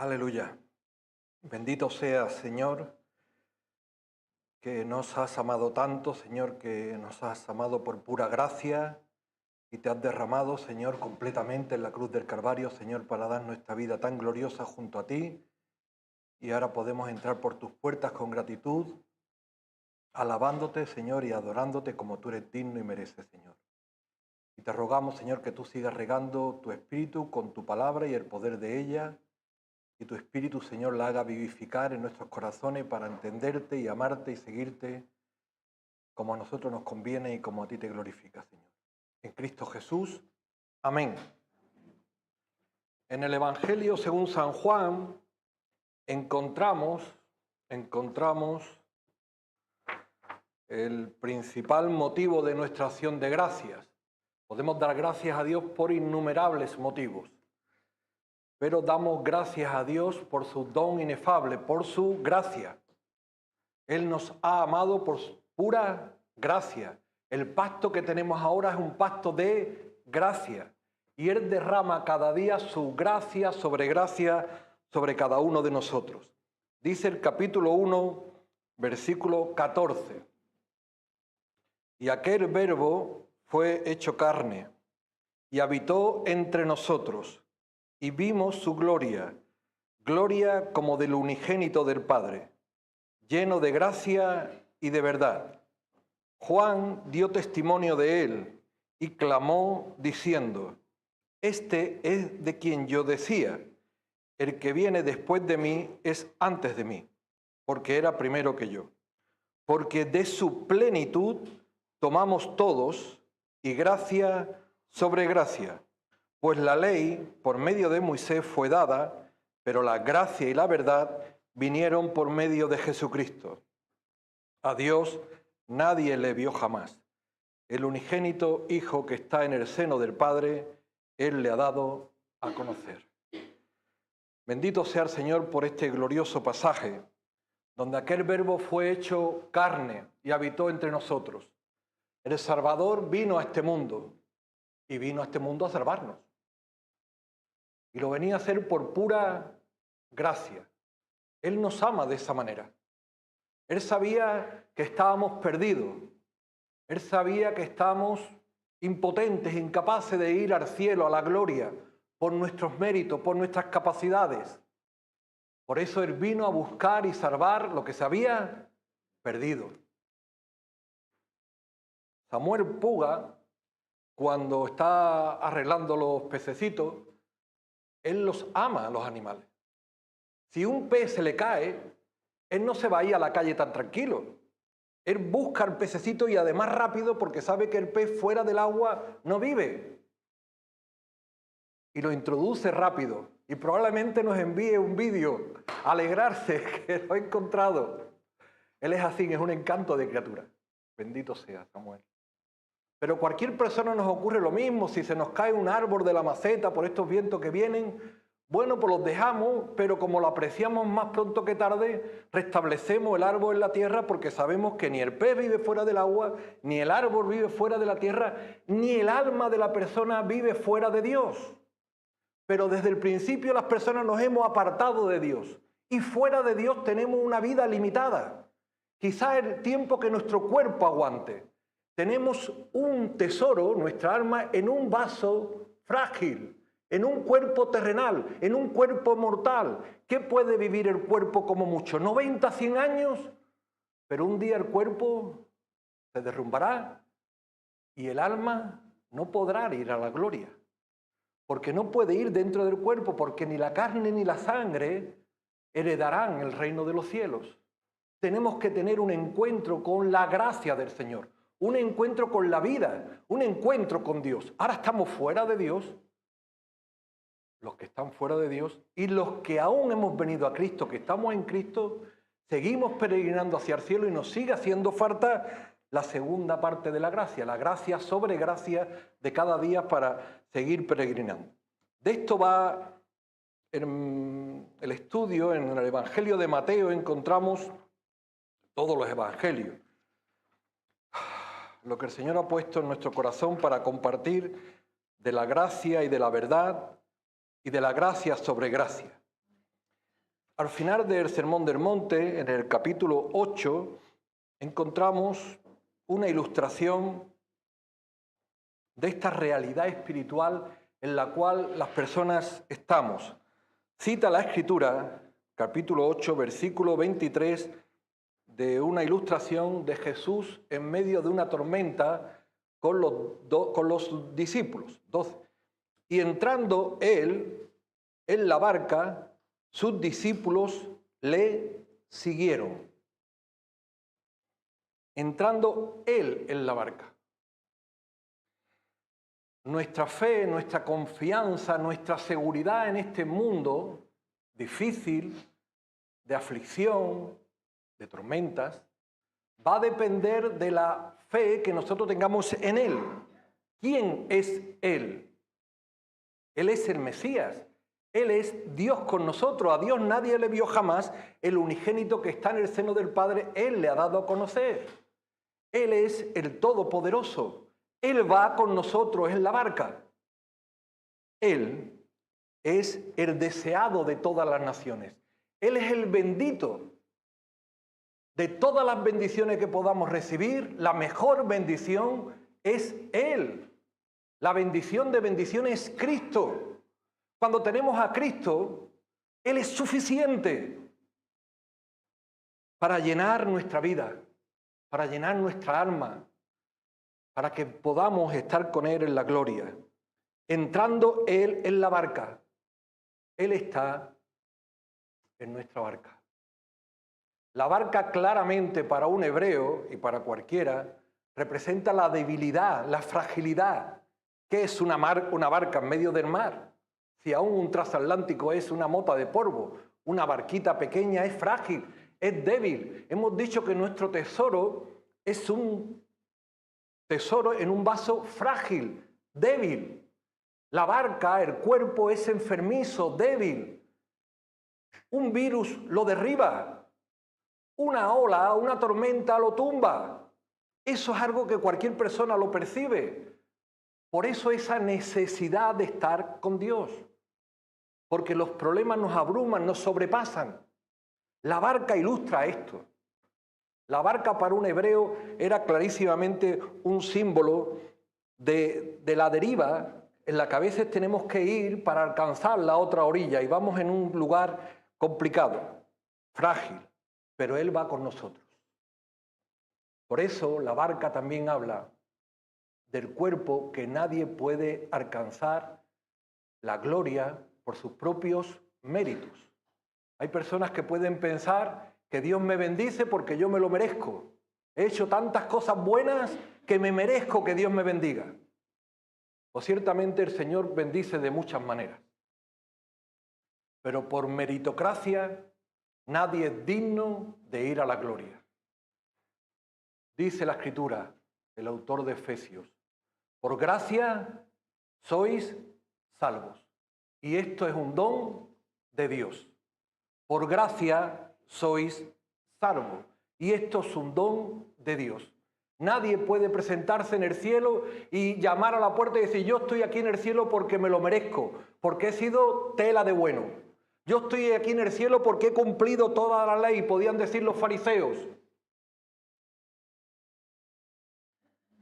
Aleluya. Bendito seas, Señor, que nos has amado tanto, Señor, que nos has amado por pura gracia y te has derramado, Señor, completamente en la cruz del Calvario, Señor, para dar nuestra vida tan gloriosa junto a ti. Y ahora podemos entrar por tus puertas con gratitud, alabándote, Señor, y adorándote como tú eres digno y mereces, Señor. Y te rogamos, Señor, que tú sigas regando tu espíritu con tu palabra y el poder de ella, y tu Espíritu, Señor, la haga vivificar en nuestros corazones para entenderte y amarte y seguirte como a nosotros nos conviene y como a ti te glorifica, Señor. En Cristo Jesús. Amén. En el Evangelio según San Juan encontramos el principal motivo de nuestra acción de gracias. Podemos dar gracias a Dios por innumerables motivos, pero damos gracias a Dios por su don inefable, por su gracia. Él nos ha amado por pura gracia. El pacto que tenemos ahora es un pacto de gracia. Y Él derrama cada día su gracia sobre cada uno de nosotros. Dice el capítulo 1, versículo 14. Y aquel Verbo fue hecho carne y habitó entre nosotros. Y vimos su gloria, gloria como del unigénito del Padre, lleno de gracia y de verdad. Juan dio testimonio de él y clamó diciendo: Este es de quien yo decía, el que viene después de mí es antes de mí, porque era primero que yo. Porque de su plenitud tomamos todos, y gracia sobre gracia. Pues la ley, por medio de Moisés, fue dada, pero la gracia y la verdad vinieron por medio de Jesucristo. A Dios nadie le vio jamás. El unigénito Hijo que está en el seno del Padre, Él le ha dado a conocer. Bendito sea el Señor por este glorioso pasaje, donde aquel Verbo fue hecho carne y habitó entre nosotros. El Salvador vino a este mundo y vino a este mundo a salvarnos. Y lo venía a hacer por pura gracia. Él nos ama de esa manera. Él sabía que estábamos perdidos. Él sabía que estábamos impotentes, incapaces de ir al cielo, a la gloria, por nuestros méritos, por nuestras capacidades. Por eso Él vino a buscar y salvar lo que se había perdido. Samuel Puga, cuando está arreglando los pececitos, él los ama a los animales. Si un pez se le cae, él no se va a ir a la calle tan tranquilo. Él busca al pececito y además rápido porque sabe que el pez fuera del agua no vive. Y lo introduce rápido. Y probablemente nos envíe un vídeo a alegrarse que lo ha encontrado. Él es así, es un encanto de criatura. Bendito sea Samuel. Pero cualquier persona nos ocurre lo mismo. Si se nos cae un árbol de la maceta por estos vientos que vienen, bueno, pues los dejamos, pero como lo apreciamos más pronto que tarde, restablecemos el árbol en la tierra porque sabemos que ni el pez vive fuera del agua, ni el árbol vive fuera de la tierra, ni el alma de la persona vive fuera de Dios. Pero desde el principio las personas nos hemos apartado de Dios y fuera de Dios tenemos una vida limitada. Quizá el tiempo que nuestro cuerpo aguante. Tenemos un tesoro, nuestra alma, en un vaso frágil, en un cuerpo terrenal, en un cuerpo mortal. ¿Qué puede vivir el cuerpo como mucho? 90, 100 años, pero un día el cuerpo se derrumbará y el alma no podrá ir a la gloria. Porque no puede ir dentro del cuerpo, porque ni la carne ni la sangre heredarán el reino de los cielos. Tenemos que tener un encuentro con la gracia del Señor. Un encuentro con la vida, un encuentro con Dios. Ahora estamos fuera de Dios, los que están fuera de Dios, y los que aún hemos venido a Cristo, que estamos en Cristo, seguimos peregrinando hacia el cielo y nos sigue haciendo falta la segunda parte de la gracia sobre gracia de cada día para seguir peregrinando. De esto va el estudio. En el Evangelio de Mateo encontramos todos los evangelios. Lo que el Señor ha puesto en nuestro corazón para compartir de la gracia y de la verdad y de la gracia sobre gracia. Al final del Sermón del Monte, en el capítulo 8, encontramos una ilustración de esta realidad espiritual en la cual las personas estamos. Cita la Escritura, capítulo 8, versículo 23, de una ilustración de Jesús en medio de una tormenta con los discípulos, 12. Y entrando él en la barca, sus discípulos le siguieron. Entrando él en la barca. Nuestra fe, nuestra confianza, nuestra seguridad en este mundo difícil, de aflicción, de tormentas, va a depender de la fe que nosotros tengamos en Él. ¿Quién es Él? Él es el Mesías. Él es Dios con nosotros. A Dios nadie le vio jamás. El unigénito que está en el seno del Padre, Él le ha dado a conocer. Él es el Todopoderoso. Él va con nosotros en la barca. Él es el deseado de todas las naciones. Él es el bendito. De todas las bendiciones que podamos recibir, la mejor bendición es Él. La bendición de bendiciones es Cristo. Cuando tenemos a Cristo, Él es suficiente para llenar nuestra vida, para llenar nuestra alma, para que podamos estar con Él en la gloria. Entrando Él en la barca, Él está en nuestra barca. La barca claramente para un hebreo y para cualquiera representa la debilidad, la fragilidad. ¿Qué es una barca en medio del mar? Si aún un transatlántico es una mota de polvo, una barquita pequeña es frágil, es débil. Hemos dicho que nuestro tesoro es un tesoro en un vaso frágil, débil. La barca, el cuerpo es enfermizo, débil. Un virus lo derriba. Una ola, una tormenta lo tumba. Eso es algo que cualquier persona lo percibe. Por eso esa necesidad de estar con Dios. Porque los problemas nos abruman, nos sobrepasan. La barca ilustra esto. La barca para un hebreo era clarísimamente un símbolo de la deriva en la que a veces tenemos que ir para alcanzar la otra orilla y vamos en un lugar complicado, frágil, pero Él va con nosotros. Por eso la barca también habla del cuerpo que nadie puede alcanzar la gloria por sus propios méritos. Hay personas que pueden pensar que Dios me bendice porque yo me lo merezco. He hecho tantas cosas buenas que me merezco que Dios me bendiga. O ciertamente el Señor bendice de muchas maneras. Pero por meritocracia nadie es digno de ir a la gloria. Dice la Escritura, el autor de Efesios, por gracia sois salvos. Y esto es un don de Dios. Por gracia sois salvos. Y esto es un don de Dios. Nadie puede presentarse en el cielo y llamar a la puerta y decir, yo estoy aquí en el cielo porque me lo merezco, porque he sido tela de bueno. Yo estoy aquí en el cielo porque he cumplido toda la ley, podían decir los fariseos.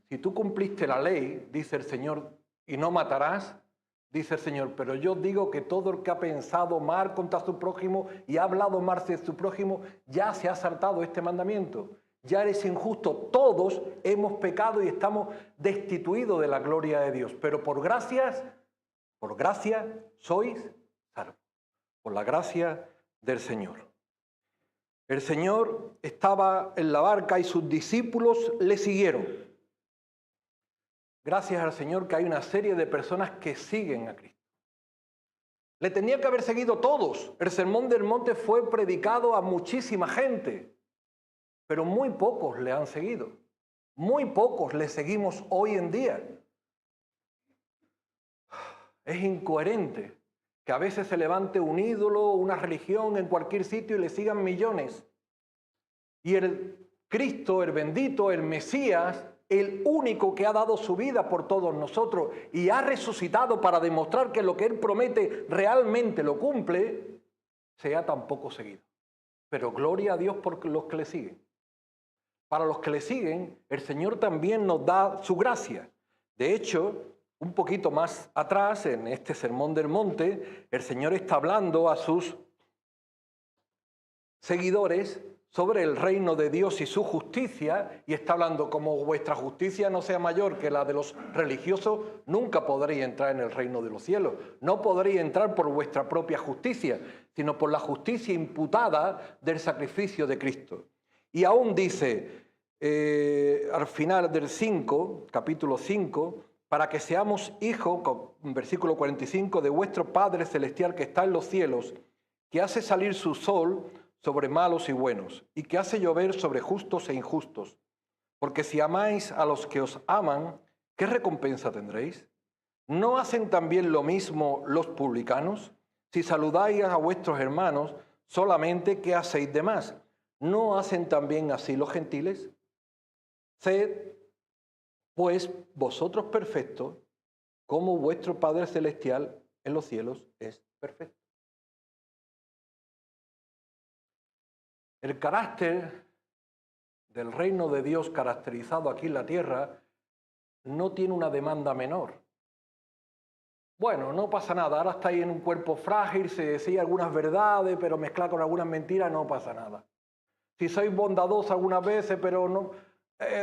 Si tú cumpliste la ley, dice el Señor, y no matarás, dice el Señor, pero yo digo que todo el que ha pensado mal contra su prójimo y ha hablado mal de su prójimo, ya se ha saltado este mandamiento. Ya eres injusto. Todos hemos pecado y estamos destituidos de la gloria de Dios. Pero por gracia sois salvos. Por la gracia del Señor. El Señor estaba en la barca y sus discípulos le siguieron. Gracias al Señor que hay una serie de personas que siguen a Cristo. Le tenía que haber seguido todos. El Sermón del Monte fue predicado a muchísima gente, pero muy pocos le han seguido. Muy pocos le seguimos hoy en día. Es incoherente que a veces se levante un ídolo, una religión en cualquier sitio y le sigan millones. Y el Cristo, el bendito, el Mesías, el único que ha dado su vida por todos nosotros y ha resucitado para demostrar que lo que Él promete realmente lo cumple, sea tan poco seguido. Pero gloria a Dios por los que le siguen. Para los que le siguen, el Señor también nos da su gracia. De hecho, un poquito más atrás, en este Sermón del Monte, el Señor está hablando a sus seguidores sobre el reino de Dios y su justicia, y está hablando: como vuestra justicia no sea mayor que la de los religiosos, nunca podréis entrar en el reino de los cielos. No podréis entrar por vuestra propia justicia, sino por la justicia imputada del sacrificio de Cristo. Y aún dice, al final del 5, capítulo 5, para que seamos hijos, versículo 45, de vuestro Padre Celestial que está en los cielos, que hace salir su sol sobre malos y buenos, y que hace llover sobre justos e injustos. Porque si amáis a los que os aman, ¿qué recompensa tendréis? ¿No hacen también lo mismo los publicanos? Si saludáis a vuestros hermanos, solamente, ¿qué hacéis de más? ¿No hacen también así los gentiles? Sed, pues, vosotros perfectos, como vuestro Padre Celestial en los cielos es perfecto. El carácter del reino de Dios caracterizado aquí en la tierra no tiene una demanda menor. Bueno, no pasa nada, ahora estáis en un cuerpo frágil, se decía algunas verdades, pero mezclada con algunas mentiras, no pasa nada. Si sois bondadosos algunas veces, pero no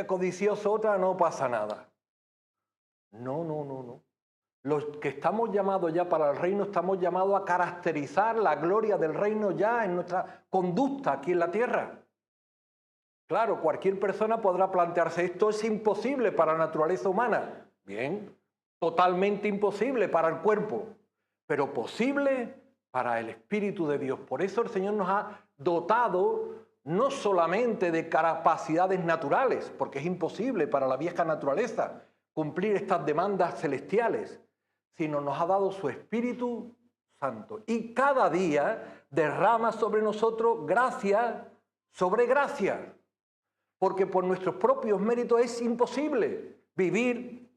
codicioso otras, no pasa nada. No. Los que estamos llamados ya para el reino, estamos llamados a caracterizar la gloria del reino ya en nuestra conducta aquí en la tierra. Claro, cualquier persona podrá plantearse: esto es imposible para la naturaleza humana. Bien, totalmente imposible para el cuerpo, pero posible para el Espíritu de Dios. Por eso el Señor nos ha dotado no solamente de capacidades naturales, porque es imposible para la vieja naturaleza cumplir estas demandas celestiales, sino nos ha dado su Espíritu Santo. Y cada día derrama sobre nosotros gracia sobre gracia, porque por nuestros propios méritos es imposible vivir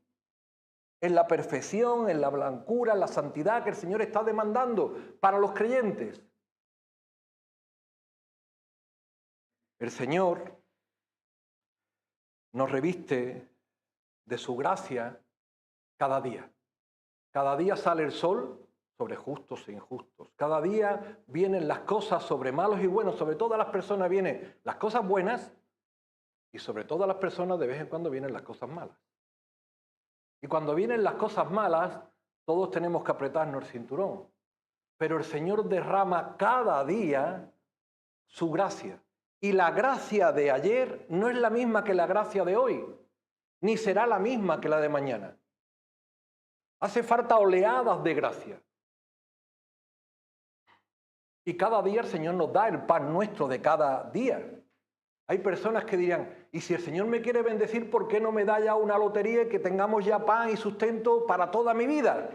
en la perfección, en la blancura, en la santidad que el Señor está demandando para los creyentes. El Señor nos reviste de su gracia cada día. Cada día sale el sol sobre justos e injustos. Cada día vienen las cosas sobre malos y buenos. Sobre todas las personas vienen las cosas buenas y sobre todas las personas de vez en cuando vienen las cosas malas. Y cuando vienen las cosas malas, todos tenemos que apretarnos el cinturón. Pero el Señor derrama cada día su gracia. Y la gracia de ayer no es la misma que la gracia de hoy, ni será la misma que la de mañana. Hace falta oleadas de gracia. Y cada día el Señor nos da el pan nuestro de cada día. Hay personas que dirán: y si el Señor me quiere bendecir, ¿por qué no me da ya una lotería y que tengamos ya pan y sustento para toda mi vida?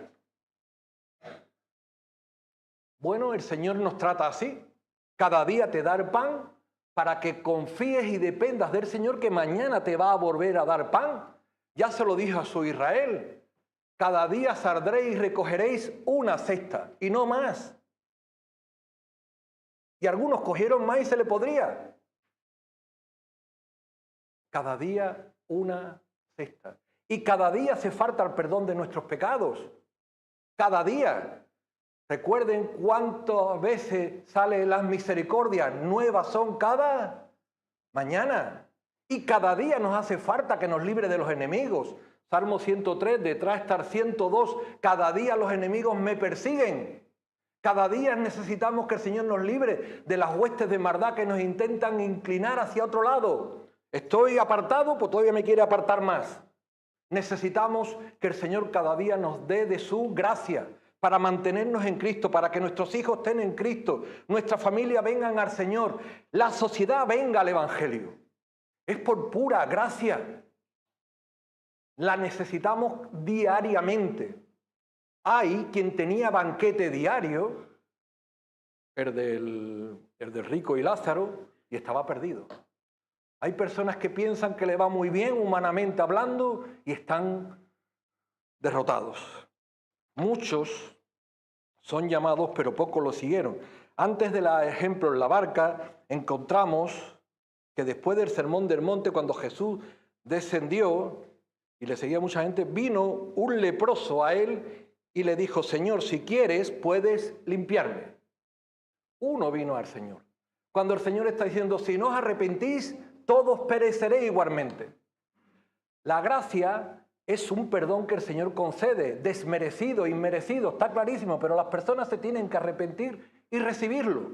Bueno, el Señor nos trata así. Cada día te da el pan para que confíes y dependas del Señor, que mañana te va a volver a dar pan. Ya se lo dijo a su Israel: cada día saldréis y recogeréis una cesta y no más. Y algunos cogieron más y se le podría. Cada día una cesta. Y cada día hace falta el perdón de nuestros pecados. Cada día. Recuerden cuántas veces salen las misericordias. Nuevas son cada mañana. Y cada día nos hace falta que nos libre de los enemigos. Salmo 103, detrás está el 102. Cada día los enemigos me persiguen. Cada día necesitamos que el Señor nos libre de las huestes de maldad que nos intentan inclinar hacia otro lado. Estoy apartado, pues todavía me quiere apartar más. Necesitamos que el Señor cada día nos dé de su gracia para mantenernos en Cristo, para que nuestros hijos estén en Cristo, nuestra familia vengan al Señor, la sociedad venga al Evangelio. Es por pura gracia. La necesitamos diariamente. Hay quien tenía banquete diario, el del rico y Lázaro, y estaba perdido. Hay personas que piensan que le va muy bien humanamente hablando y están derrotados. Muchos son llamados, pero pocos lo siguieron. Antes del ejemplo en la barca, encontramos que después del Sermón del Monte, cuando Jesús descendió y le seguía mucha gente, vino un leproso a él y le dijo: Señor, si quieres, puedes limpiarme. Uno vino al Señor. Cuando el Señor está diciendo: si no os arrepentís, todos pereceréis igualmente. La gracia es un perdón que el Señor concede, desmerecido, inmerecido, está clarísimo, pero las personas se tienen que arrepentir y recibirlo.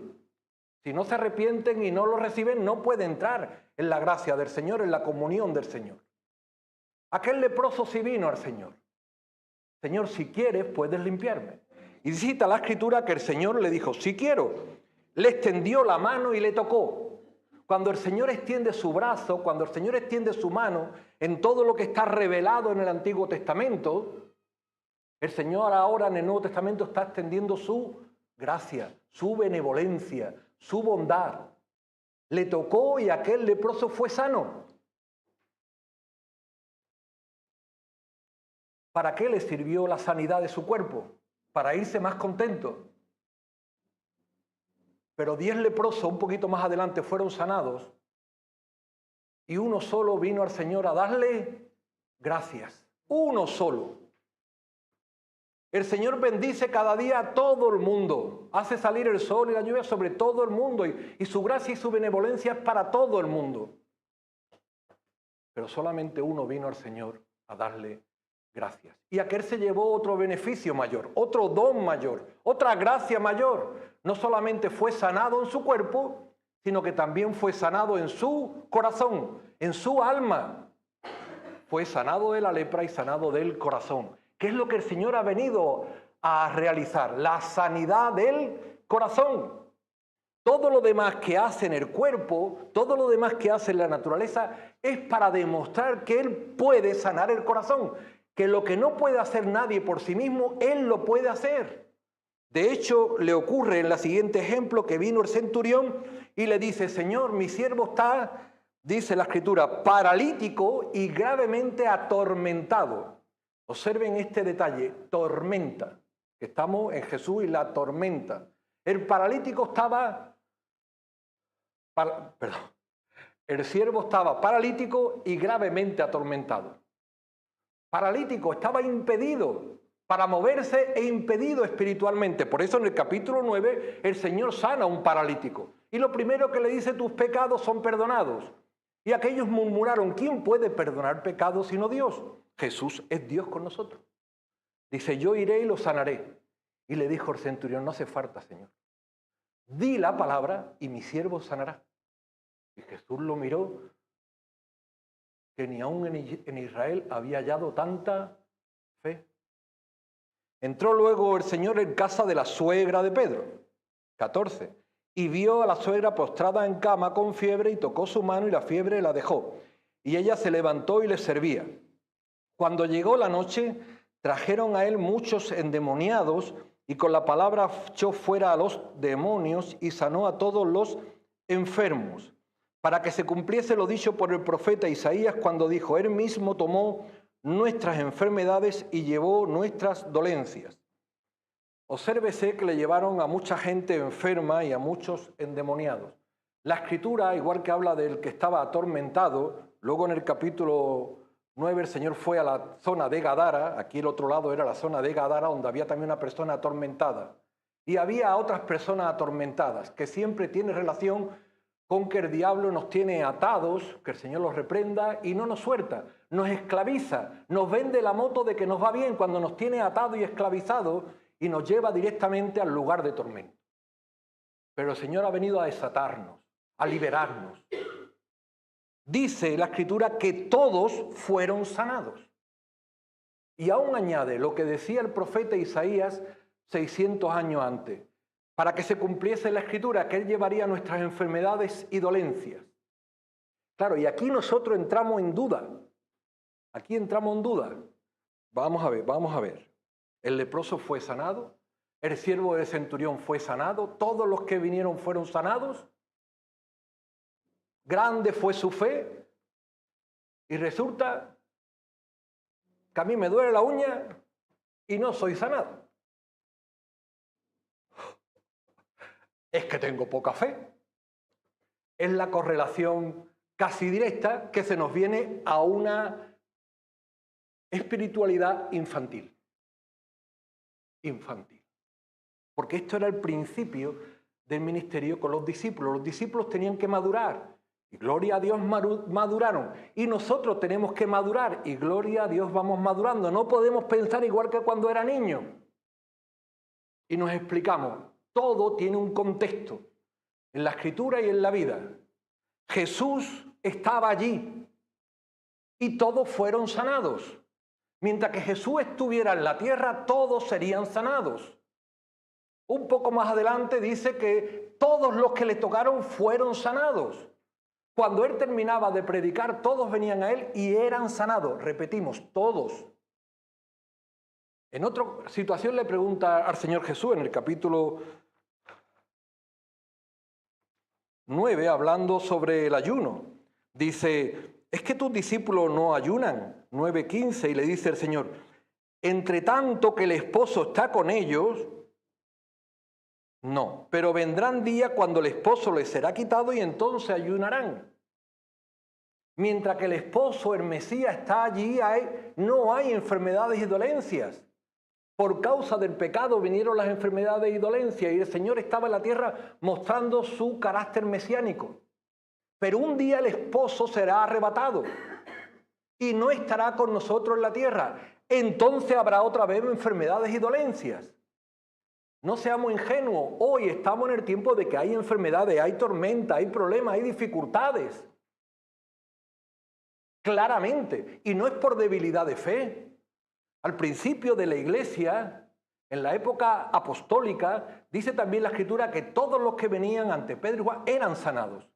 Si no se arrepienten y no lo reciben, no puede entrar en la gracia del Señor, en la comunión del Señor. Aquel leproso sí vino al Señor. Señor, si quieres, puedes limpiarme. Y cita la Escritura que el Señor le dijo: si quiero. Le extendió la mano y le tocó. Cuando el Señor extiende su brazo, cuando el Señor extiende su mano en todo lo que está revelado en el Antiguo Testamento, el Señor ahora en el Nuevo Testamento está extendiendo su gracia, su benevolencia, su bondad. Le tocó y aquel leproso fue sano. ¿Para qué le sirvió la sanidad de su cuerpo? Para irse más contento. Pero 10 leprosos un poquito más adelante fueron sanados y uno solo vino al Señor a darle gracias. Uno solo. El Señor bendice cada día a todo el mundo. Hace salir el sol y la lluvia sobre todo el mundo y su gracia y su benevolencia es para todo el mundo. Pero solamente uno vino al Señor a darle gracias. Y aquel se llevó otro beneficio mayor, otro don mayor, otra gracia mayor. No solamente fue sanado en su cuerpo, sino que también fue sanado en su corazón, en su alma. Fue sanado de la lepra y sanado del corazón. ¿Qué es lo que el Señor ha venido a realizar? La sanidad del corazón. Todo lo demás que hace en el cuerpo, todo lo demás que hace en la naturaleza, es para demostrar que Él puede sanar el corazón. Que lo que no puede hacer nadie por sí mismo, Él lo puede hacer. De hecho, le ocurre en el siguiente ejemplo que vino el centurión y le dice: Señor, mi siervo está, dice la Escritura, paralítico y gravemente atormentado. Observen este detalle: tormenta. Estamos en Jesús y la tormenta. El paralítico estaba, el siervo estaba paralítico y gravemente atormentado. Paralítico, estaba impedido para moverse e impedido espiritualmente. Por eso en el capítulo 9 el Señor sana a un paralítico. Y lo primero que le dice: tus pecados son perdonados. Y aquellos murmuraron: ¿quién puede perdonar pecados sino Dios? Jesús es Dios con nosotros. Dice: yo iré y lo sanaré. Y le dijo el centurión: no hace falta, Señor. Di la palabra y mi siervo sanará. Y Jesús lo miró, que ni aún en Israel había hallado tanta fe. Entró luego el Señor en casa de la suegra de Pedro, 14, y vio a la suegra postrada en cama con fiebre y tocó su mano y la fiebre la dejó. Y ella se levantó y le servía. Cuando llegó la noche, trajeron a él muchos endemoniados y con la palabra echó fuera a los demonios y sanó a todos los enfermos, para que se cumpliese lo dicho por el profeta Isaías cuando dijo: él mismo tomó nuestras enfermedades y llevó nuestras dolencias. Obsérvese que le llevaron a mucha gente enferma y a muchos endemoniados. La Escritura, igual que habla del que estaba atormentado, luego en el capítulo 9 el Señor fue a la zona de Gadara, aquí el otro lado era la zona de Gadara, donde había también una persona atormentada. Y había otras personas atormentadas, que siempre tiene relación con que el diablo nos tiene atados, que el Señor los reprenda y no nos suelta, nos esclaviza, nos vende la moto de que nos va bien cuando nos tiene atado y esclavizado y nos lleva directamente al lugar de tormento. Pero el Señor ha venido a desatarnos, a liberarnos. Dice la Escritura que todos fueron sanados. Y aún añade lo que decía el profeta Isaías 600 años antes, para que se cumpliese la Escritura, que Él llevaría nuestras enfermedades y dolencias. Claro, y aquí nosotros entramos en duda. Aquí entramos en duda. Vamos a ver. El leproso fue sanado, el siervo del centurión fue sanado, todos los que vinieron fueron sanados. Grande fue su fe y resulta que a mí me duele la uña y no soy sanado. Es que tengo poca fe. Es la correlación casi directa que se nos viene a una espiritualidad infantil. Infantil. Porque esto era el principio del ministerio con los discípulos. Los discípulos tenían que madurar. Y gloria a Dios maduraron. Y nosotros tenemos que madurar. Y gloria a Dios vamos madurando. No podemos pensar igual que cuando era niño. Y nos explicamos. Todo tiene un contexto. En la Escritura y en la vida. Jesús estaba allí. Y todos fueron sanados. Mientras que Jesús estuviera en la tierra, todos serían sanados. Un poco más adelante dice que todos los que le tocaron fueron sanados. Cuando él terminaba de predicar, todos venían a él y eran sanados. Repetimos, todos. En otra situación le pregunta al Señor Jesús en el capítulo 9, hablando sobre el ayuno. Dice, ¿es que tus discípulos no ayunan? 9:15, y le dice el Señor, entre tanto que el esposo está con ellos, no, pero vendrán días cuando el esposo les será quitado y entonces ayunarán. Mientras que el esposo, el Mesías, está allí, no hay enfermedades y dolencias. Por causa del pecado vinieron las enfermedades y dolencias y el Señor estaba en la tierra mostrando su carácter mesiánico. Pero un día el esposo será arrebatado y no estará con nosotros en la tierra. Entonces habrá otra vez enfermedades y dolencias. No seamos ingenuos. Hoy estamos en el tiempo de que hay enfermedades, hay tormenta, hay problemas, hay dificultades. Claramente. Y no es por debilidad de fe. Al principio de la iglesia, en la época apostólica, dice también la Escritura que todos los que venían ante Pedro y Juan eran sanados.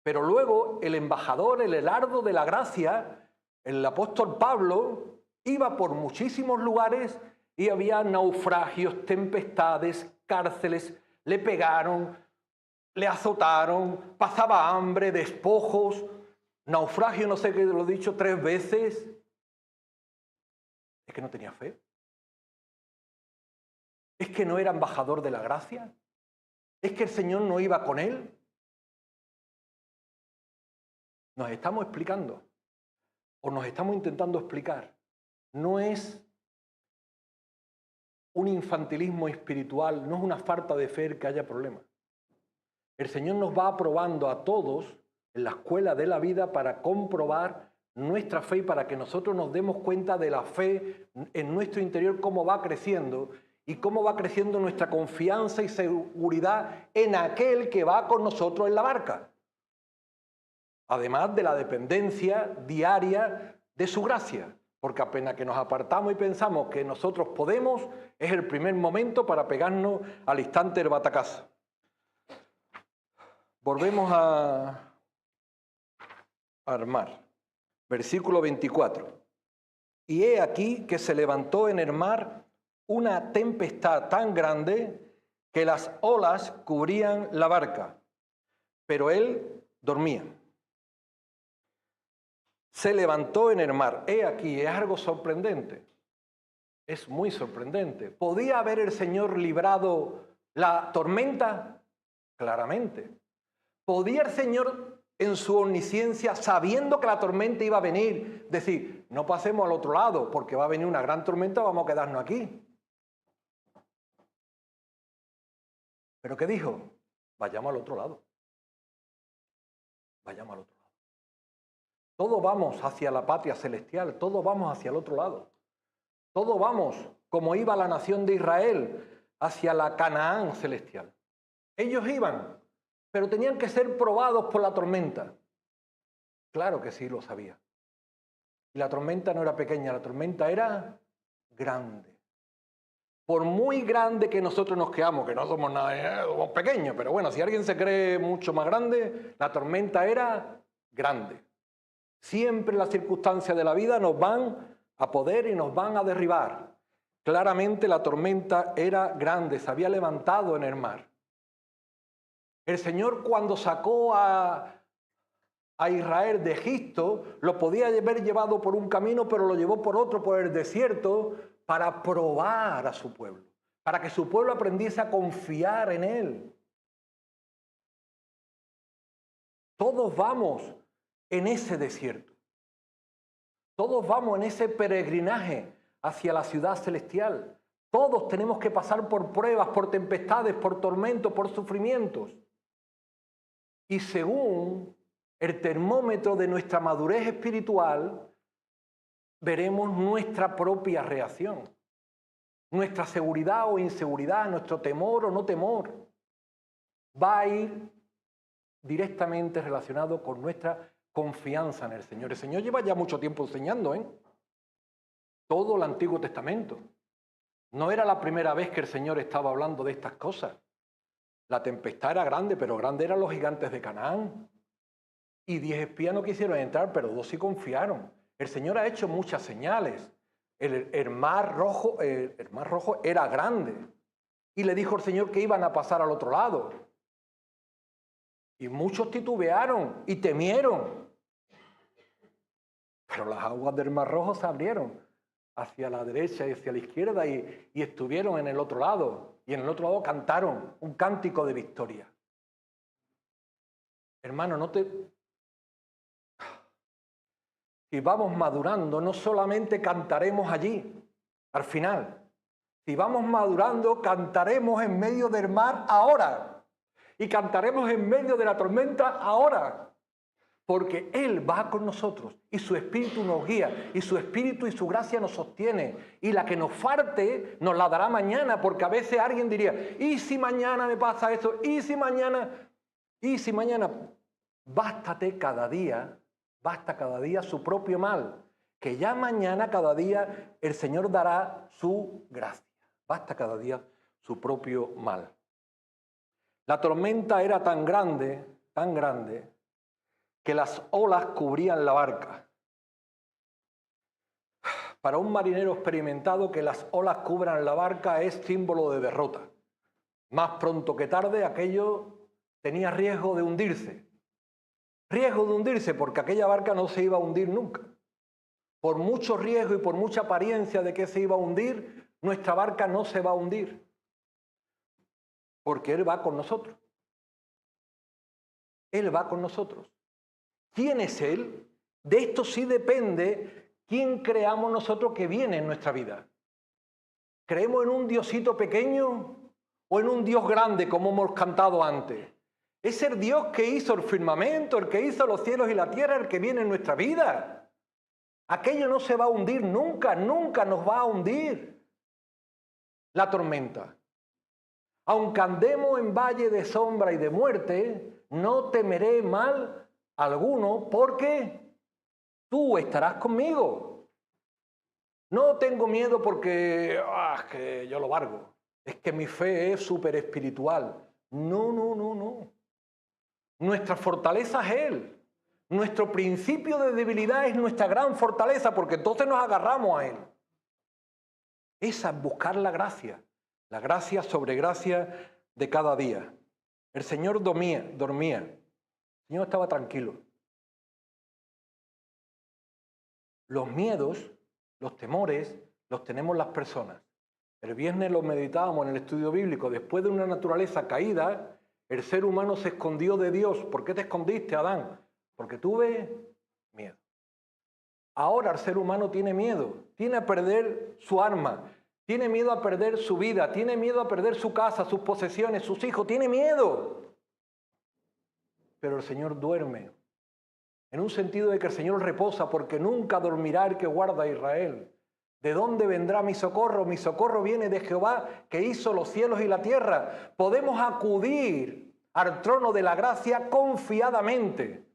Pero luego el embajador, el heraldo de la gracia, el apóstol Pablo, iba por muchísimos lugares y había naufragios, tempestades, cárceles, le pegaron, le azotaron, pasaba hambre, despojos, naufragio, no sé qué, lo he dicho 3 veces. Es que no tenía fe. Es que no era embajador de la gracia. Es que el Señor no iba con él. Nos estamos explicando, o nos estamos intentando explicar. No es un infantilismo espiritual, no es una falta de fe que haya problemas. El Señor nos va aprobando a todos en la escuela de la vida para comprobar nuestra fe y para que nosotros nos demos cuenta de la fe en nuestro interior, cómo va creciendo y cómo va creciendo nuestra confianza y seguridad en aquel que va con nosotros en la barca. Además de la dependencia diaria de su gracia. Porque apenas que nos apartamos y pensamos que nosotros podemos, es el primer momento para pegarnos al instante del batacazo. Volvemos a armar. Versículo 24. Y he aquí que se levantó en el mar una tempestad tan grande que las olas cubrían la barca, pero él dormía. Se levantó en el mar. He aquí, es algo sorprendente. Es muy sorprendente. ¿Podía haber el Señor librado la tormenta? Claramente. ¿Podía el Señor en su omnisciencia, sabiendo que la tormenta iba a venir, decir, no pasemos al otro lado porque va a venir una gran tormenta, vamos a quedarnos aquí? ¿Pero qué dijo? Vayamos al otro lado. Vayamos al otro lado. Todos vamos hacia la patria celestial, todos vamos hacia el otro lado. Todos vamos, como iba la nación de Israel, hacia la Canaán celestial. Ellos iban, pero tenían que ser probados por la tormenta. Claro que sí, lo sabía. Y la tormenta no era pequeña, la tormenta era grande. Por muy grande que nosotros nos creamos, que no somos nada, somos pequeños, pero bueno, si alguien se cree mucho más grande, la tormenta era grande. Siempre las circunstancias de la vida nos van a poder y nos van a derribar. Claramente la tormenta era grande, se había levantado en el mar. El Señor cuando sacó a Israel de Egipto, lo podía haber llevado por un camino, pero lo llevó por otro, por el desierto, para probar a su pueblo, para que su pueblo aprendiese a confiar en Él. Todos vamos en ese desierto. Todos vamos en ese peregrinaje hacia la ciudad celestial. Todos tenemos que pasar por pruebas, por tempestades, por tormentos, por sufrimientos. Y según el termómetro de nuestra madurez espiritual, veremos nuestra propia reacción. Nuestra seguridad o inseguridad, nuestro temor o no temor, va a ir directamente relacionado con nuestra confianza en el Señor. El Señor lleva ya mucho tiempo enseñando, todo el Antiguo Testamento. No era la primera vez que el Señor estaba hablando de estas cosas. La tempestad era grande, pero grandes eran los gigantes de Canaán. Y 10 espías no quisieron entrar, pero 2 sí confiaron. El Señor ha hecho muchas señales. El mar rojo era grande. Y le dijo el Señor que iban a pasar al otro lado. Y muchos titubearon y temieron. Pero las aguas del Mar Rojo se abrieron hacia la derecha y hacia la izquierda y estuvieron en el otro lado. Y en el otro lado cantaron un cántico de victoria. Hermano, si vamos madurando, no solamente cantaremos allí, al final. Si vamos madurando, cantaremos en medio del mar ahora. Y cantaremos en medio de la tormenta ahora. Porque Él va con nosotros y su Espíritu nos guía y su Espíritu y su gracia nos sostiene. Y la que nos falte nos la dará mañana, porque a veces alguien diría, ¿y si mañana me pasa eso? ¿Y si mañana? Bástate cada día, basta cada día su propio mal, que ya mañana cada día el Señor dará su gracia. Basta cada día su propio mal. La tormenta era tan grande, que las olas cubrían la barca. Para un marinero experimentado, que las olas cubran la barca es símbolo de derrota. Más pronto que tarde aquello tenía riesgo de hundirse. Riesgo de hundirse porque aquella barca no se iba a hundir nunca. Por mucho riesgo y por mucha apariencia de que se iba a hundir, nuestra barca no se va a hundir. Porque Él va con nosotros. Él va con nosotros. ¿Quién es Él? De esto sí depende quién creamos nosotros que viene en nuestra vida. ¿Creemos en un Diosito pequeño o en un Dios grande, como hemos cantado antes? Es el Dios que hizo el firmamento, el que hizo los cielos y la tierra, el que viene en nuestra vida. Aquello no se va a hundir nunca, nunca nos va a hundir la tormenta. Aunque andemos en valle de sombra y de muerte, no temeré mal alguno, porque tú estarás conmigo. No tengo miedo porque que yo lo valgo. Es que mi fe es súper espiritual. No. Nuestra fortaleza es Él. Nuestro principio de debilidad es nuestra gran fortaleza, porque entonces nos agarramos a Él. Esa es buscar la gracia sobre gracia de cada día. El Señor dormía. El Señor estaba tranquilo. Los miedos, los temores, los tenemos las personas. El viernes lo meditábamos en el estudio bíblico. Después de una naturaleza caída, el ser humano se escondió de Dios. ¿Por qué te escondiste, Adán? Porque tuve miedo. Ahora el ser humano tiene miedo. Tiene a perder su alma. Tiene miedo a perder su vida. Tiene miedo a perder su casa, sus posesiones, sus hijos. Tiene miedo. Pero el Señor duerme. En un sentido de que el Señor reposa, porque nunca dormirá el que guarda a Israel. ¿De dónde vendrá mi socorro? Mi socorro viene de Jehová, que hizo los cielos y la tierra. Podemos acudir al trono de la gracia confiadamente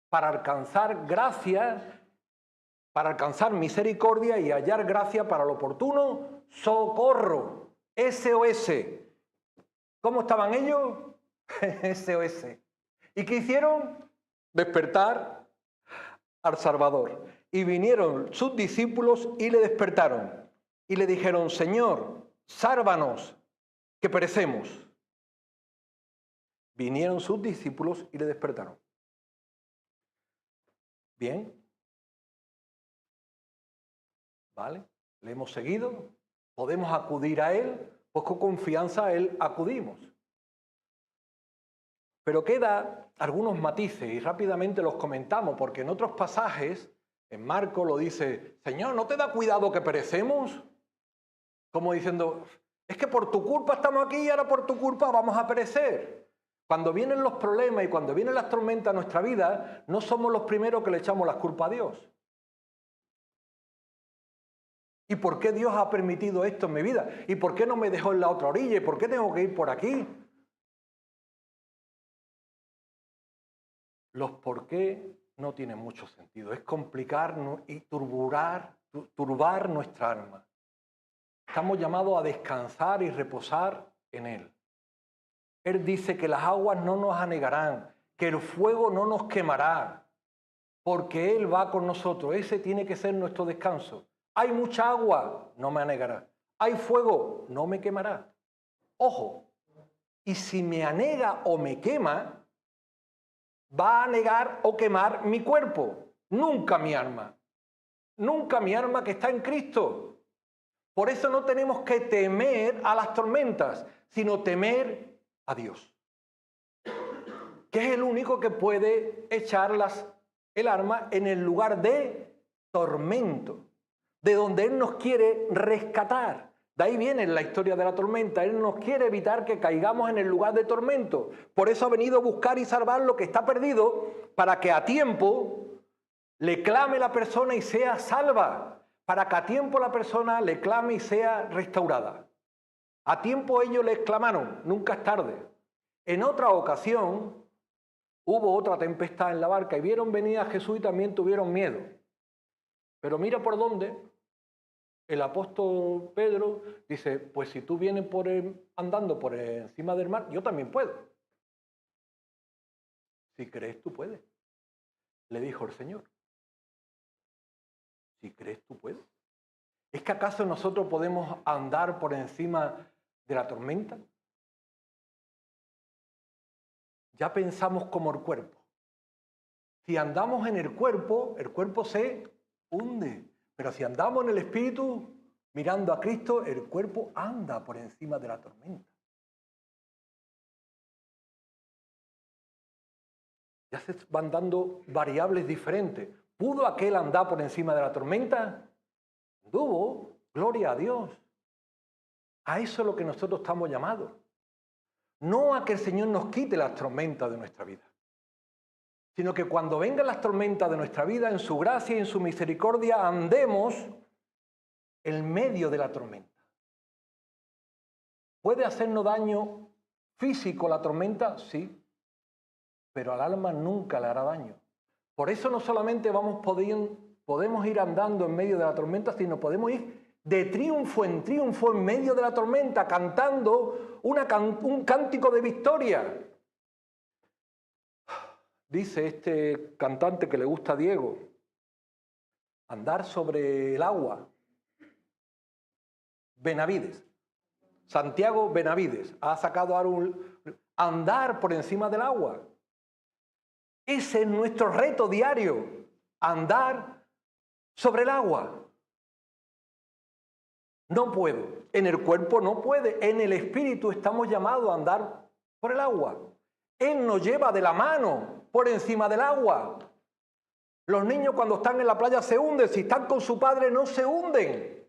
para alcanzar gracia, para alcanzar misericordia y hallar gracia para lo oportuno. Socorro. SOS. ¿Cómo estaban ellos? SOS. ¿Y qué hicieron? Despertar al Salvador. Y vinieron sus discípulos y le despertaron. Y le dijeron, Señor, sálvanos, que perecemos. Vinieron sus discípulos y le despertaron. Bien. ¿Vale? Le hemos seguido. Podemos acudir a Él. Pues con confianza a Él acudimos. Pero queda algunos matices y rápidamente los comentamos, porque en otros pasajes, en Marcos lo dice, Señor, ¿no te da cuidado que perecemos? Como diciendo, es que por tu culpa estamos aquí y ahora por tu culpa vamos a perecer. Cuando vienen los problemas y cuando vienen las tormentas a nuestra vida, no somos los primeros que le echamos la culpa a Dios. ¿Y por qué Dios ha permitido esto en mi vida? ¿Y por qué no me dejó en la otra orilla? ¿Y por qué tengo que ir por aquí? Los por qué no tienen mucho sentido. Es complicar y turbar nuestra alma. Estamos llamados a descansar y reposar en Él. Él dice que las aguas no nos anegarán, que el fuego no nos quemará, porque Él va con nosotros. Ese tiene que ser nuestro descanso. Hay mucha agua, no me anegará. Hay fuego, no me quemará. Ojo, y si me anega o me quema, va a negar o quemar mi cuerpo, nunca mi alma. Nunca mi alma que está en Cristo. Por eso no tenemos que temer a las tormentas, sino temer a Dios, que es el único que puede echar el alma en el lugar de tormento, de donde Él nos quiere rescatar. De ahí viene la historia de la tormenta. Él nos quiere evitar que caigamos en el lugar de tormento. Por eso ha venido a buscar y salvar lo que está perdido, para que a tiempo le clame la persona y sea salva. Para que a tiempo la persona le clame y sea restaurada. A tiempo ellos le clamaron, nunca es tarde. En otra ocasión hubo otra tempestad en la barca y vieron venir a Jesús y también tuvieron miedo. Pero mira por dónde. El apóstol Pedro dice, pues si tú vienes andando por encima del mar, yo también puedo. Si crees, tú puedes. Le dijo el Señor. Si crees, tú puedes. ¿Es que acaso nosotros podemos andar por encima de la tormenta? Ya pensamos como el cuerpo. Si andamos en el cuerpo se hunde. Pero si andamos en el espíritu, mirando a Cristo, el cuerpo anda por encima de la tormenta. Ya se van dando variables diferentes. ¿Pudo aquel andar por encima de la tormenta? Anduvo, gloria a Dios. A eso es lo que nosotros estamos llamados. No a que el Señor nos quite las tormentas de nuestra vida, sino que cuando vengan las tormentas de nuestra vida, en su gracia y en su misericordia, andemos en medio de la tormenta. ¿Puede hacernos daño físico la tormenta? Sí, pero al alma nunca le hará daño. Por eso no solamente podemos ir andando en medio de la tormenta, sino podemos ir de triunfo en medio de la tormenta, cantando un cántico de victoria. Dice este cantante que le gusta a Diego, andar sobre el agua. Benavides, Santiago Benavides, ha sacado ahora andar por encima del agua. Ese es nuestro reto diario, andar sobre el agua. No puedo, en el cuerpo no puede, en el espíritu estamos llamados a andar por el agua. Él nos lleva de la mano por encima del agua. Los niños cuando están en la playa se hunden, si están con su padre no se hunden.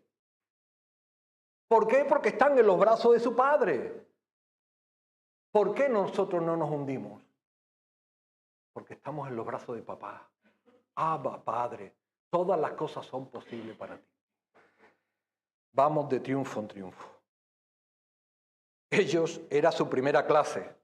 ¿Por qué? Porque están en los brazos de su padre. ¿Por qué nosotros no nos hundimos? Porque estamos en los brazos de papá. Abba, Padre, todas las cosas son posibles para ti. Vamos de triunfo en triunfo. Ellos era su primera clase.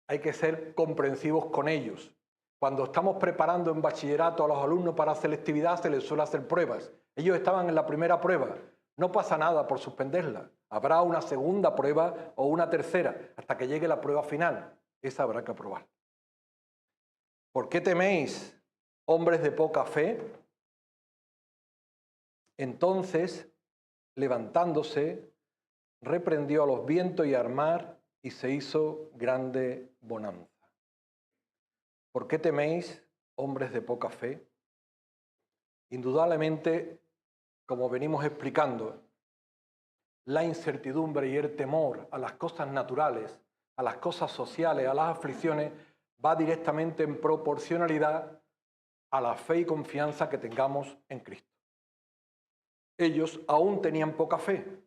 Hay que ser comprensivos con ellos. Cuando estamos preparando en bachillerato a los alumnos para selectividad, se les suele hacer pruebas. Ellos estaban en la primera prueba. No pasa nada por suspenderla. Habrá una segunda prueba o una tercera, hasta que llegue la prueba final. Esa habrá que aprobar. ¿Por qué teméis, hombres de poca fe? Entonces, levantándose, reprendió a los vientos y al mar, y se hizo grande bonanza. ¿Por qué teméis, hombres de poca fe? Indudablemente, como venimos explicando, la incertidumbre y el temor a las cosas naturales, a las cosas sociales, a las aflicciones, va directamente en proporcionalidad a la fe y confianza que tengamos en Cristo. Ellos aún tenían poca fe,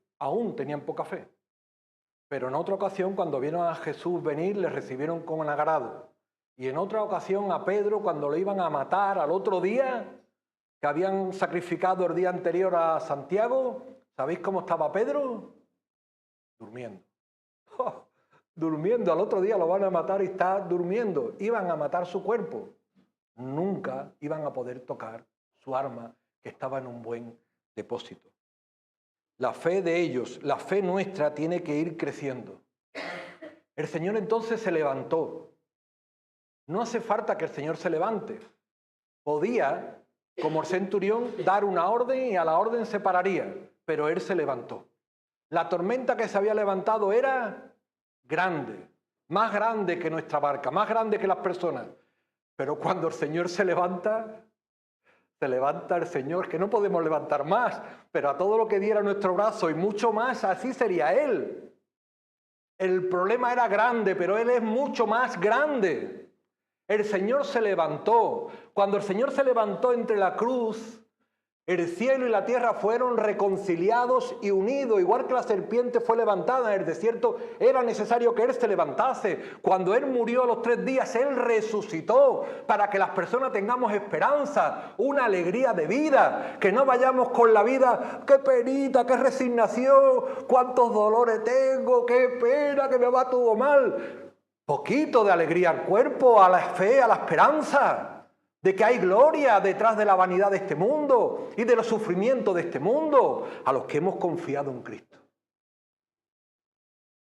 pero en otra ocasión, cuando vieron a Jesús venir, le recibieron con agrado. Y en otra ocasión a Pedro, cuando lo iban a matar al otro día, que habían sacrificado el día anterior a Santiago, ¿sabéis cómo estaba Pedro? Durmiendo. ¡Oh! Durmiendo, al otro día lo van a matar y está durmiendo. Iban a matar su cuerpo. Nunca iban a poder tocar su arma, que estaba en un buen depósito. La fe de ellos, la fe nuestra, tiene que ir creciendo. El Señor entonces se levantó. No hace falta que el Señor se levante. Podía, como el centurión, dar una orden y a la orden se pararía, pero Él se levantó. La tormenta que se había levantado era grande, más grande que nuestra barca, más grande que las personas. Pero cuando el Señor se levanta el Señor, que no podemos levantar más, pero a todo lo que diera nuestro brazo y mucho más, así sería Él. El problema era grande, pero Él es mucho más grande. El Señor se levantó. Cuando el Señor se levantó entre la cruz, el cielo y la tierra fueron reconciliados y unidos, igual que la serpiente fue levantada en el desierto, era necesario que Él se levantase. Cuando Él murió a los 3 días, Él resucitó para que las personas tengamos esperanza, una alegría de vida, que no vayamos con la vida, qué penita, qué resignación, cuántos dolores tengo, qué pena, que me va todo mal. Poquito de alegría al cuerpo, a la fe, a la esperanza de que hay gloria detrás de la vanidad de este mundo y de los sufrimientos de este mundo, a los que hemos confiado en Cristo.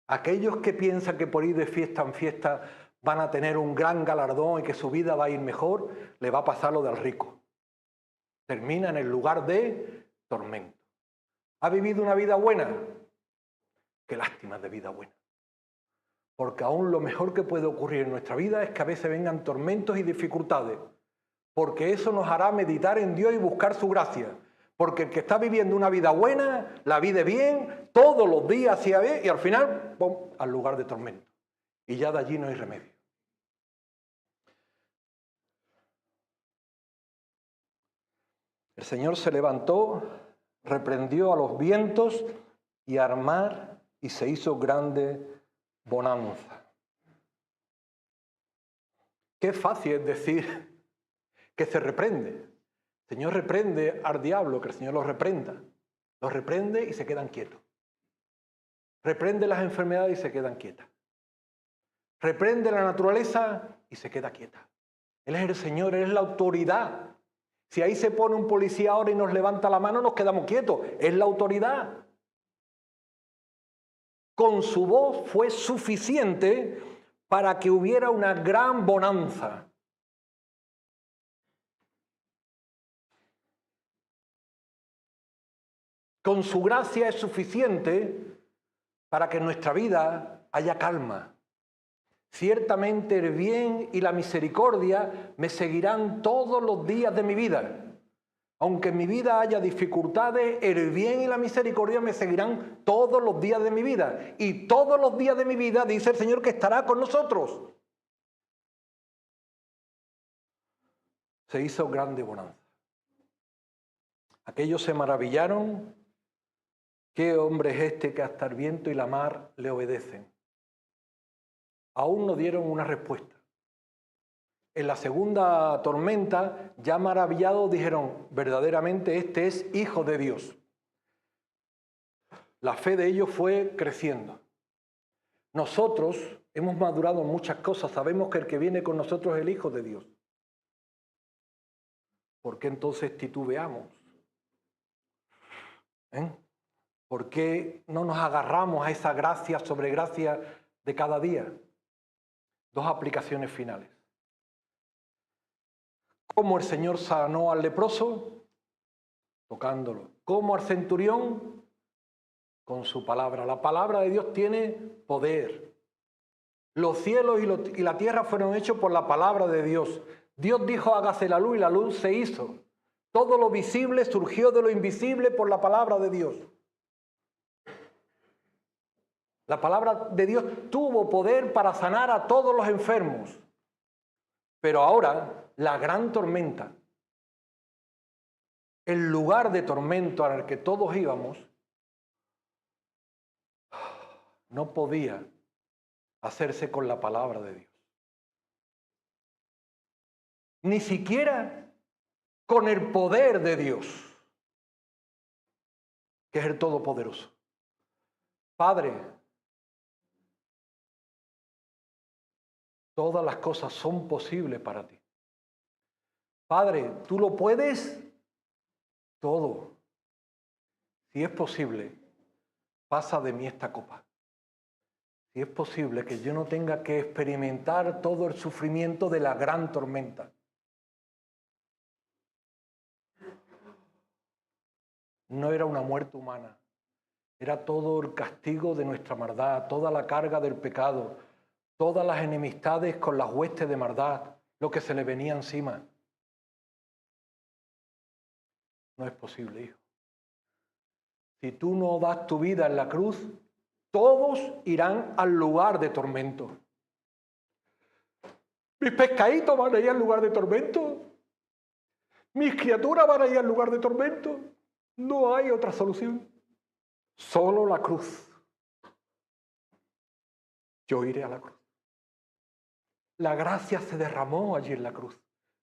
Aquellos que piensan que por ir de fiesta en fiesta van a tener un gran galardón y que su vida va a ir mejor, le va a pasar lo del rico. Termina en el lugar de tormento. ¿Ha vivido una vida buena? Qué lástima de vida buena. Porque aún lo mejor que puede ocurrir en nuestra vida es que a veces vengan tormentos y dificultades. Porque eso nos hará meditar en Dios y buscar su gracia. Porque el que está viviendo una vida buena, la vive bien, todos los días y al final, ¡pum!, al lugar de tormento. Y ya de allí no hay remedio. El Señor se levantó, reprendió a los vientos y al mar y se hizo grande bonanza. Qué fácil es decir que se reprende. El Señor reprende al diablo, que el Señor los reprenda. Los reprende y se quedan quietos. Reprende las enfermedades y se quedan quietas. Reprende la naturaleza y se queda quieta. Él es el Señor, Él es la autoridad. Si ahí se pone un policía ahora y nos levanta la mano, nos quedamos quietos. Es la autoridad. Con su voz fue suficiente para que hubiera una gran bonanza. Con su gracia es suficiente para que en nuestra vida haya calma. Ciertamente el bien y la misericordia me seguirán todos los días de mi vida. Aunque en mi vida haya dificultades, el bien y la misericordia me seguirán todos los días de mi vida. Y todos los días de mi vida dice el Señor que estará con nosotros. Se hizo grande bonanza. Aquellos se maravillaron. ¿Qué hombre es este que hasta el viento y la mar le obedecen? Aún no dieron una respuesta. En la segunda tormenta, ya maravillados, dijeron, verdaderamente este es Hijo de Dios. La fe de ellos fue creciendo. Nosotros hemos madurado en muchas cosas, sabemos que el que viene con nosotros es el Hijo de Dios. ¿Por qué entonces titubeamos? ¿Por qué no nos agarramos a esa gracia sobre gracia de cada día? 2 aplicaciones finales. ¿Cómo el Señor sanó al leproso? Tocándolo. ¿Cómo al centurión? Con su palabra. La palabra de Dios tiene poder. Los cielos y la tierra fueron hechos por la palabra de Dios. Dios dijo, hágase la luz, y la luz se hizo. Todo lo visible surgió de lo invisible por la palabra de Dios. La palabra de Dios tuvo poder para sanar a todos los enfermos. Pero ahora la gran tormenta, el lugar de tormento al que todos íbamos, no podía hacerse con la palabra de Dios. Ni siquiera con el poder de Dios, que es el Todopoderoso. Padre, todas las cosas son posibles para ti. Padre, tú lo puedes todo. Si es posible, pasa de mí esta copa. Si es posible que yo no tenga que experimentar todo el sufrimiento de la gran tormenta. No era una muerte humana, era todo el castigo de nuestra maldad, toda la carga del pecado, todas las enemistades con las huestes de maldad, lo que se le venía encima. No es posible, hijo. Si tú no das tu vida en la cruz, todos irán al lugar de tormento. Mis pescaditos van a ir al lugar de tormento. Mis criaturas van a ir al lugar de tormento. No hay otra solución. Solo la cruz. Yo iré a la cruz. La gracia se derramó allí en la cruz.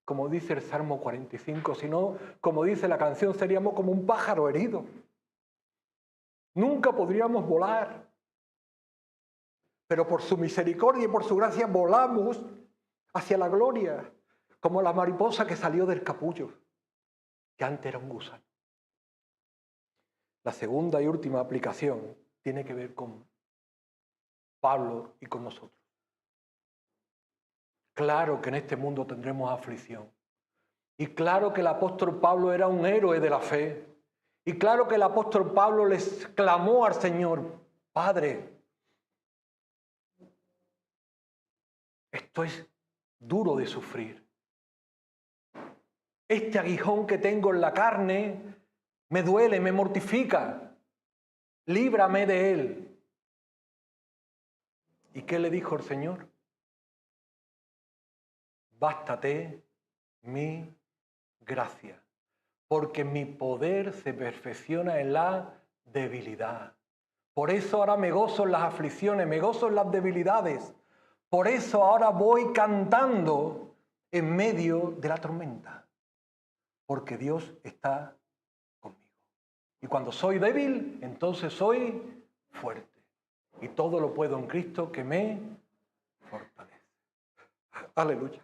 Como dice el Salmo 45, si no, como dice la canción, seríamos como un pájaro herido. Nunca podríamos volar. Pero por su misericordia y por su gracia volamos hacia la gloria, como la mariposa que salió del capullo, que antes era un gusano. La segunda y última aplicación tiene que ver con Pablo y con nosotros. Claro que en este mundo tendremos aflicción. Y claro que el apóstol Pablo era un héroe de la fe. Y claro que el apóstol Pablo les clamó al Señor: Padre, esto es duro de sufrir. Este aguijón que tengo en la carne me duele, me mortifica. Líbrame de él. ¿Y qué le dijo el Señor? Bástate mi gracia, porque mi poder se perfecciona en la debilidad. Por eso ahora me gozo en las aflicciones, me gozo en las debilidades. Por eso ahora voy cantando en medio de la tormenta, porque Dios está conmigo. Y cuando soy débil, entonces soy fuerte. Y todo lo puedo en Cristo que me fortalece. Aleluya.